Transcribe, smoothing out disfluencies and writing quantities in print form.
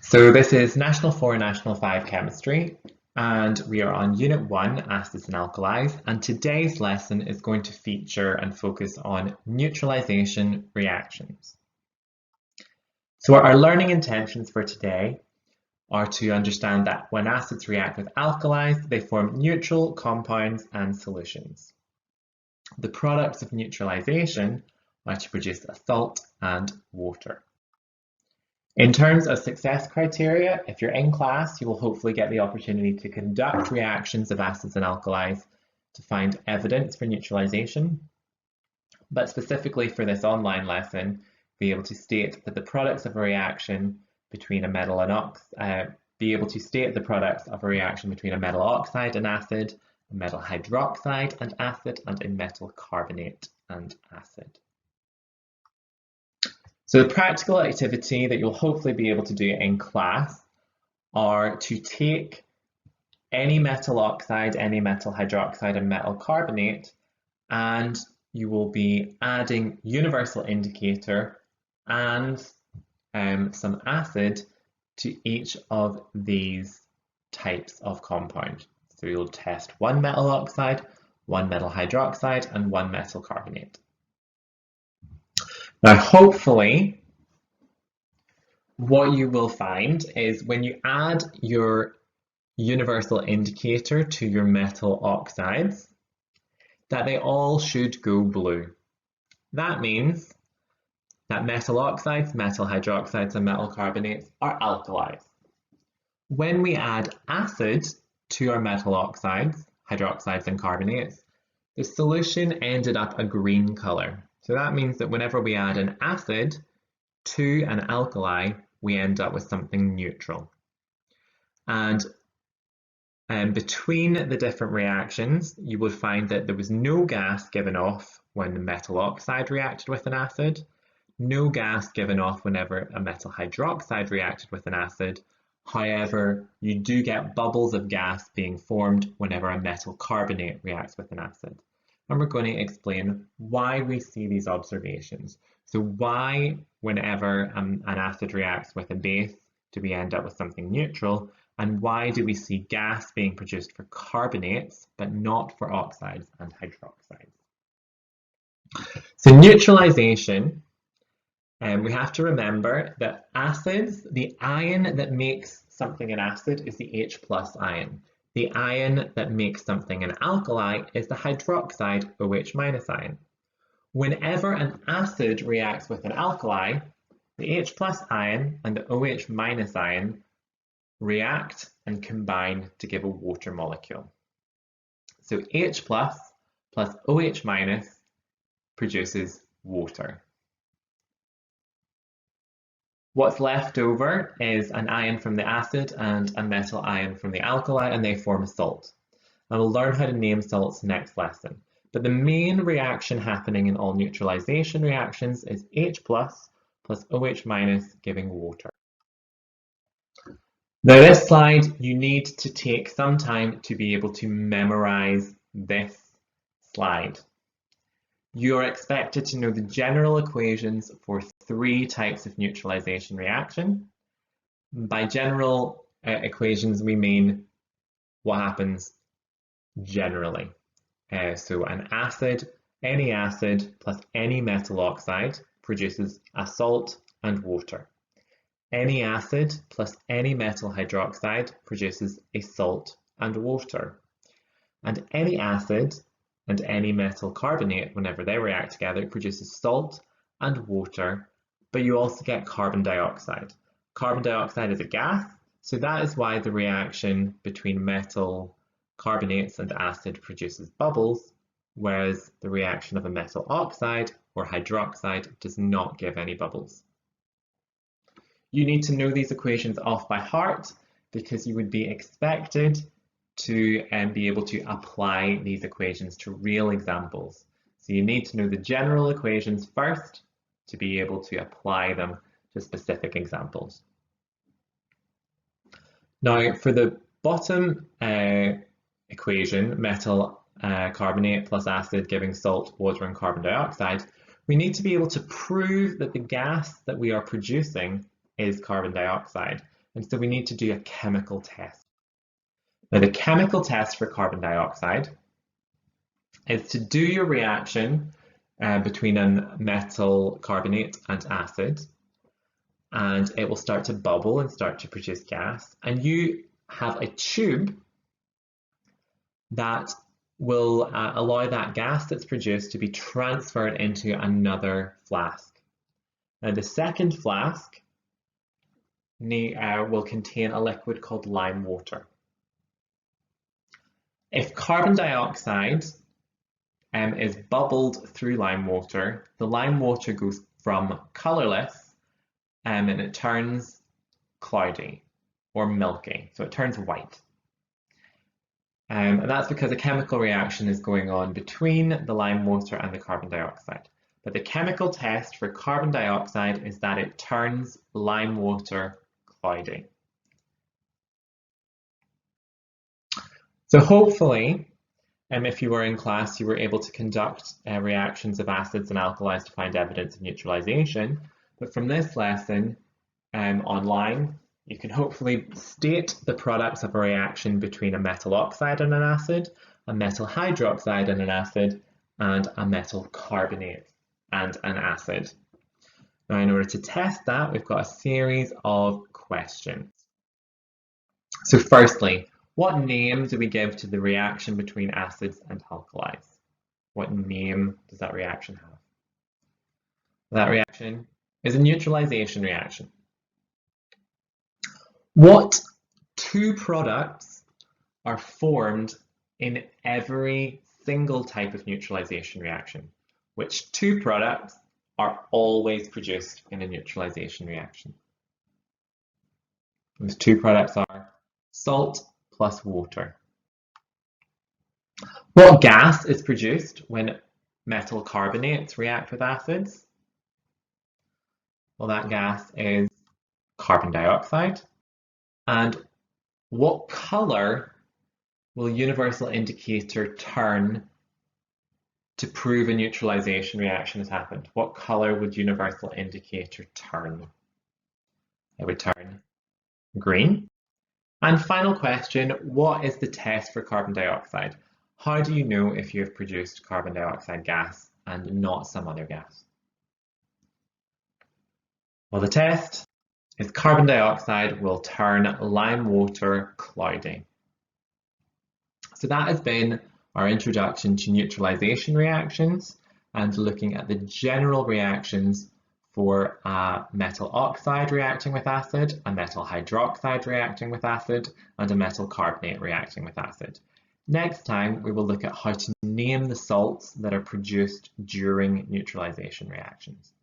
So this is National 4 and National 5 Chemistry, and we are on Unit 1, Acids and Alkalis, and today's lesson is going to feature and focus on neutralization reactions. So our learning intentions for today are to understand that when acids react with alkalis, they form neutral compounds and solutions. The products of neutralization are to produce a salt and water. In terms of success criteria, if you're in class, you will hopefully get the opportunity to conduct reactions of acids and alkalis to find evidence for neutralization. But specifically for this online lesson, be able to state that the products of a reaction between a metal and oxide and acid, a metal hydroxide and acid, and a metal carbonate and acid. So the practical activity that you'll hopefully be able to do in class are to take any metal oxide, any metal hydroxide and metal carbonate, and you will be adding universal indicator and some acid to each of these types of compound. So you'll test one metal oxide, one metal hydroxide, and one metal carbonate. Now, hopefully, what you will find is when you add your universal indicator to your metal oxides, that they all should go blue. That means that metal oxides, metal hydroxides, and metal carbonates are alkalis. When we add acid to our metal oxides, hydroxides, and carbonates, the solution ended up a green color. So that means that whenever we add an acid to an alkali, we end up with something neutral. And between the different reactions, you would find that there was no gas given off when the metal oxide reacted with an acid, no gas given off whenever a metal hydroxide reacted with an acid. However, you do get bubbles of gas being formed whenever a metal carbonate reacts with an acid. And we're going to explain why we see these observations. So why, whenever an acid reacts with a base, do we end up with something neutral? And why do we see gas being produced for carbonates, but not for oxides and hydroxides? So neutralization, we have to remember that acids, the ion that makes something an acid is the H+ ion. The ion that makes something an alkali is the hydroxide OH- ion. Whenever an acid reacts with an alkali, the H+ ion and the OH- ion react and combine to give a water molecule. So H+ plus OH- produces water. What's left over is an ion from the acid and a metal ion from the alkali, and they form a salt. And we'll learn how to name salts next lesson. But the main reaction happening in all neutralization reactions is H+ plus OH- giving water. Now this slide, you need to take some time to be able to memorize this slide. You are expected to know the general equations for 3 types of neutralization reaction. By general equations, we mean what happens generally. So an acid, any acid plus any metal oxide produces a salt and water. Any acid plus any metal hydroxide produces a salt and water. And any acid and any metal carbonate, whenever they react together, produces salt and water, but you also get carbon dioxide. Carbon dioxide is a gas, so that is why the reaction between metal carbonates and acid produces bubbles, whereas the reaction of a metal oxide or hydroxide does not give any bubbles. You need to know these equations off by heart because you would be expected to be able to apply these equations to real examples. So you need to know the general equations first to be able to apply them to specific examples. Now for the bottom equation, metal carbonate plus acid giving salt, water and carbon dioxide, we need to be able to prove that the gas that we are producing is carbon dioxide. and so we need to do a chemical test. Now, the chemical test for carbon dioxide is to do your reaction between a metal carbonate and acid, and it will start to bubble and start to produce gas, and you have a tube that will allow that gas that's produced to be transferred into another flask. Now, the second flask will contain a liquid called lime water. If carbon dioxide is bubbled through lime water, the lime water goes from colourless and it turns cloudy or milky, so it turns white. And that's because a chemical reaction is going on between the lime water and the carbon dioxide. But the chemical test for carbon dioxide is that it turns lime water cloudy. So hopefully, if you were in class, you were able to conduct reactions of acids and alkalis to find evidence of neutralization. But from this lesson online, you can hopefully state the products of a reaction between a metal oxide and an acid, a metal hydroxide and an acid, and a metal carbonate and an acid. Now, in order to test that, we've got a series of questions. So firstly, what name do we give to the reaction between acids and alkalis? What name does that reaction have? That reaction is a neutralization reaction. What two products are formed in every single type of neutralization reaction? Which two products are always produced in a neutralization reaction? Those two products are salt plus water. What gas is produced when metal carbonates react with acids? Well, that gas is carbon dioxide. And what colour will universal indicator turn to prove a neutralization reaction has happened? What colour would universal indicator turn? It would turn green. And final question, what is the test for carbon dioxide? How do you know if you have produced carbon dioxide gas and not some other gas? Well, the test is carbon dioxide will turn lime water cloudy. So that has been our introduction to neutralization reactions and looking at the general reactions for a metal oxide reacting with acid, a metal hydroxide reacting with acid, and a metal carbonate reacting with acid. Next time, we will look at how to name the salts that are produced during neutralization reactions.